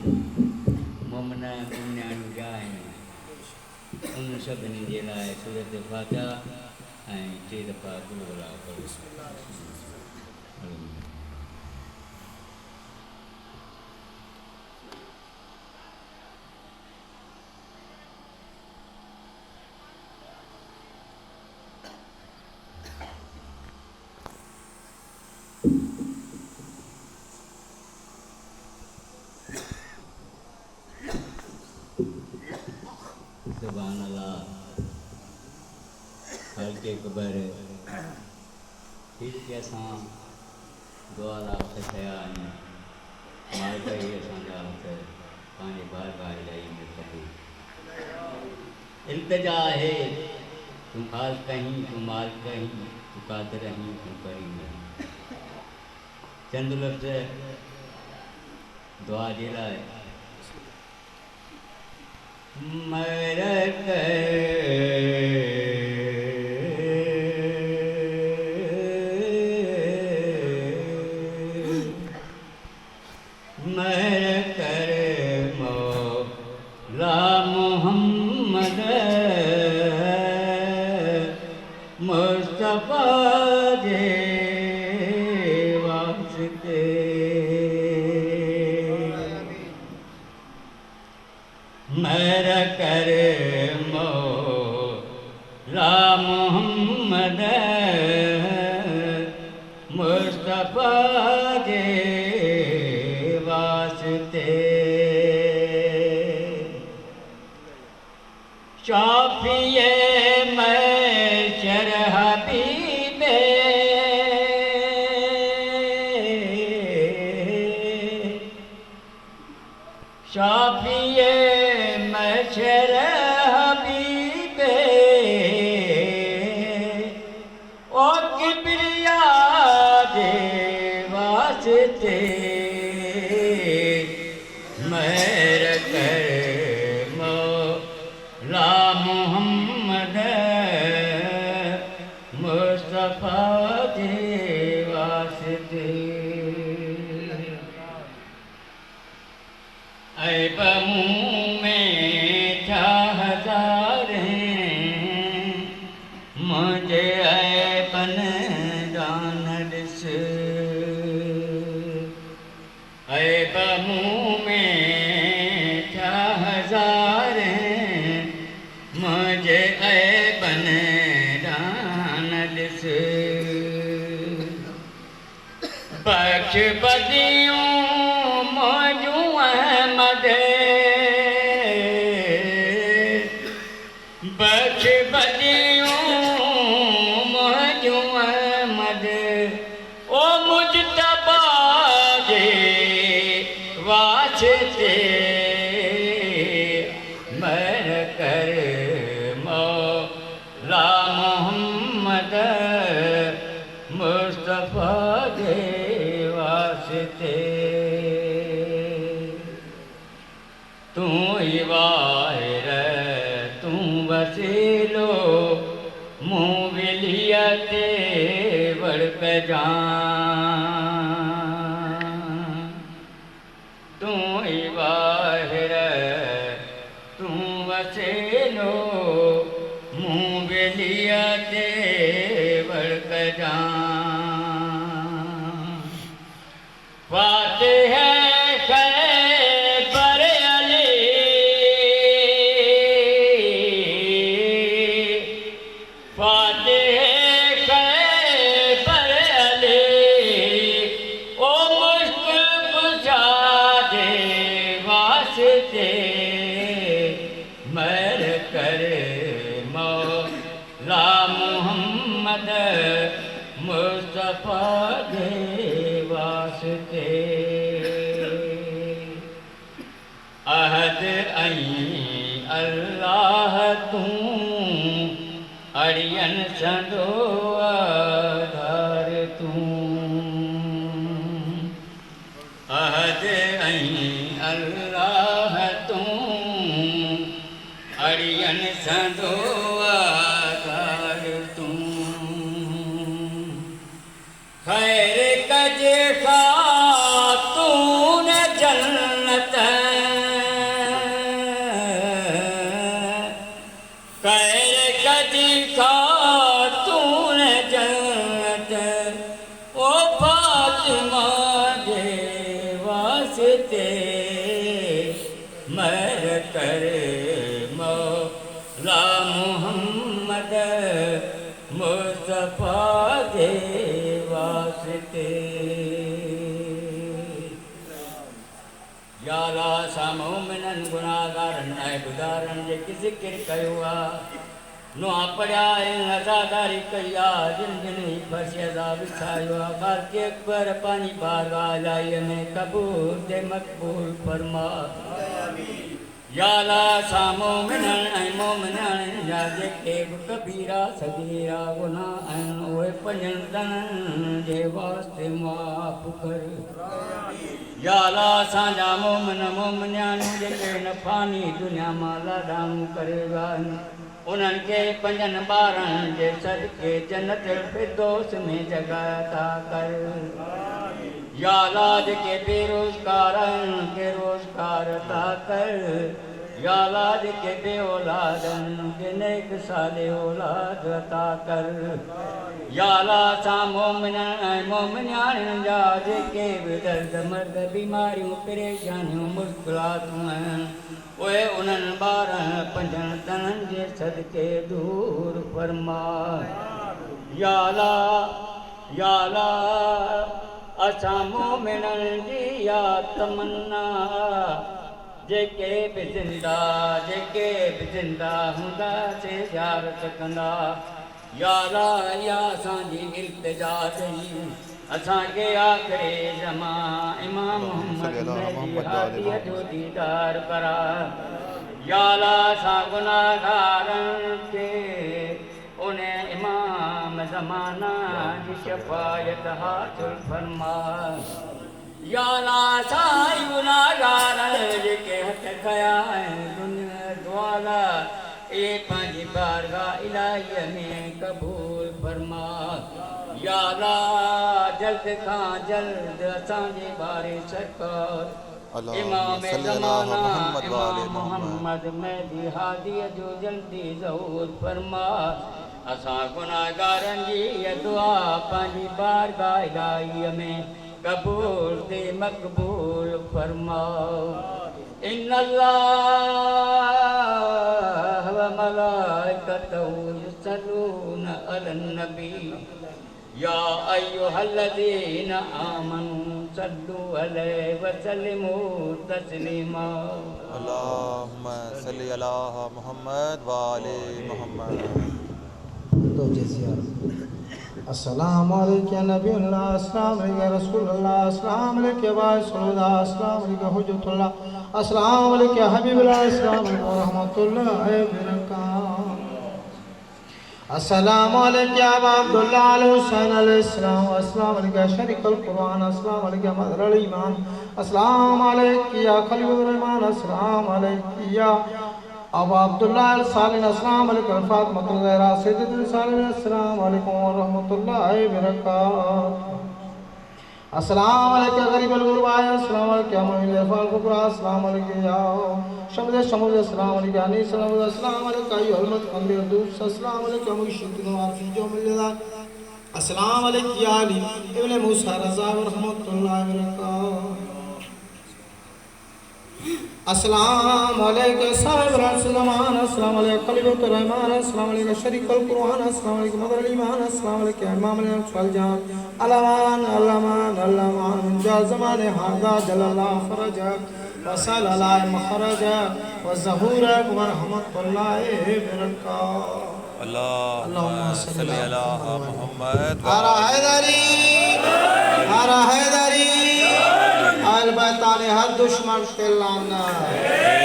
मोमना पुण्याणियूं ॿिया आहिनि उन सभिनी जे लाइ सूरत फातिहा ऐं 3 दफ़ा कुल अलाह पढ़ो। सुभान अल्लाह हल्के ख़बर ठीक के असां दुआ ला वक़्त थिया आहिनि मालिक ई असांजा हथ पंहिंजे बारगाह इलाही में कबूल इल्तिजा है तू खाल कहीं तू माल कहीं तू कादिर रही तू करीम रही चंद लफ़्ज़ दुआ जे लाइ मरक मौला मोहम्मद मुस्तफा जे वास्ते मेरा कर मौला मोहम्मद मुस्तफा के वास्ते शाफिए महशर हबीबे शाफिए महशर हबीबे ओ किबरिया दे वास्ते मेरा कर मौला मोहम्मद मुस्तफा दे वास्ते ऐब मुँह में था हजार हैं मुझे ऐबन जान दिस ऐब मुँह में था हजार हैं मुझे ऐबन जान दिस बख्श बदियों मौजू अहमद बख्श बदियों मौजू अहमद ओ मुजतबा जे वास्ते मेरा कर मौला मोहम्मद मुस्तफा के वास्ते तू ही वाहिर तू वसीलो मुँह विलियते बढ़ पे जान तू ही वाहिर तू वसीलो मुँह विलियते बढ़ पे जान फातिहा मेरा कर मौला मोहम्मद मुस्तफा के वास्ते अहद आई अल्लाह तू अड़ियन संदो आधार तू अहद आई अल्लाह तू अड़ियन संदो आधार तू खैर कजे खातून जन्नत महर करे मौला मुहम्मद मुस्तफा के वास्ते। या अल्लाह सा मोमिनन गुनाहगारन ऐबदारन जे की ज़िक्र कयो आहे नो पढ़िया अज़ादारी कई आहे जिन जिन ही फर्श अज़ा विछायो आहे ख़ालिक़ अकबर पानी बारगाह इलाही में कबूल ते मक़बूल फरमा। या अल्लाह सा मोमिनन ऐं मोमिनाणिन जा जेके बि कबीरा सगीरा गुनाह आहिनि उहे पंजनि दननि जे वास्ते माफ़ कर। या अल्लाह असांजा मोमिन मोमिनियाणियूं जेके हिन फ़ानी दुनिया मां लाॾाणूं करे विया आहिनि उन्हनि खे पंजनि ॿारनि जे सदके जन्नत फिरदौस में जॻह अता कर। या अल्लाह जेके बेरोज़गार आहिनि उन्हनि खे रोज़गार अता कर। या अल्लाह जेके बे औलाद आहिनि उन्हनि खे नेक साले औलाद अता कर। या अल्लाह असां मोमिननि ऐं मोमिनियाणियुनि जा जेके बि दर्द मर्द बीमारियूं परेशानियूं मुश्किलातूं आहिनि उहे उन्हनि ॿारनि पंजनि दननि जे सदके दूर फरमा। या अल्लाह असां मोमिननि जी या तमन्ना जेके बि ज़िंदा हूंदा से ज़ियारत कंदा। या अल्लाह इहा असांजी इल्तिजा अथई असांखे आख़िरी ज़मान इमाम मोहम्मद महदी हादीअ जो दीदार करा। या अल्लाह असां गुनाहगारनि खे उन इमाम ज़माना जी शफ़ाअत हासिल फरमा। या अल्लाह असां गुनाहगार जेके हथ खया आहिनि दुनिया दुआला ए पंहिंजी बारगाह इलाहीअ में क़बूल फरमा। या अल्लाह जल्द खां जल्द असांजे बारे सरकार इमाम ज़माना इमाम मोहम्मद महदी हादीअ जो जल्दी ज़हूर फरमा। असां गुनाहगारनि जी इहा दुआ पंहिंजी बारगाह इलाहीअ में कबूल ते मक़बूल फरमाओ। इन्नल्लाह व मलाइकतहू युसल्लून अलन नबी या अय्युहल्लज़ीना आमनू सल्लू अलैहि व सल्लिमू तस्लीमा। अल्लाहुम्मा सल्लि अला मुहम्मद व आले मुहम्मद। तो जैसे अस्सलाम वालेकुम नबीउल्लाह अस्सलाम वालेकुम रसूलुल्लाह अस्सलाम वालेकुम वासुल्लाह अस्सलाम वालेकुम हुज्जतुल्लाह अस्सलाम वालेकुम हबीबुल्लाह अस्सलाम वालेकुम रहमतुल्लाहि व बरकातहू। अस्सलाम वालेकुम अबा अब्दुल्लाह अल हुसैन अलैहिस्सलाम अस्सलाम वालेकुम शरीकुल कुरान अस्सलाम वालेकुम मदरुल ईमान अस्सलाम वालेकुम या खलीलुर रहमान अस्सलाम वालेकुम या अबा अब्दुल्लाह अल सालिन अस्सलाम वालेकुम फातिमातुल ज़हरा सैयदतुल सालिन अस्सलाम वालेकुम व रहमतुल्लाहि व बरकातहू। अस्सलाम वालेकुम गरीबुल गुरबा अस्सलाम वालेकुम मुमिनुल अफ़ाल कुबरा अस्सलाम वालेकुम या शमद शमूद अस्सलाम वालेकुम अनीस अस्सलाम वालेकुम अय्युल अम्बिया दूस अस्सलाम वालेकुम मुशरिकिन वारफी जो मिलदा अस्सलाम वालेकुम या अली इब्न मूसा रज़ा व रहमतुल्लाहि व बरकातहू। अस्सलाम वालेकुम साहिब रसूलमान अस्सलाम वालेकुम खलीलुर रहमान अस्सलाम वालेकुम शरीकुल कुरान अस्सलाम वालेकुम मदरुल ईमान अस्सलाम वालेकुम इमाम अल जान अल्लामान min जा ज़माने हाज़ा जल्लल्लाहु फरजा व सल्लल्लाहु मखरजा व ज़हूरा व रहमतुल्लाहि व बरकातहू। अल्लाहुम्मा सल्लि अला मुहम्मद आरा हैदरी आल बैताले हर दुश्मन के लाना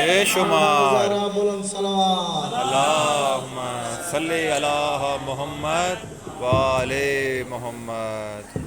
बेशुमार। जरा बुलंद सलवात अल्लाहुम्मा सल्लि अला मुहम्मद व आले मुहम्मद।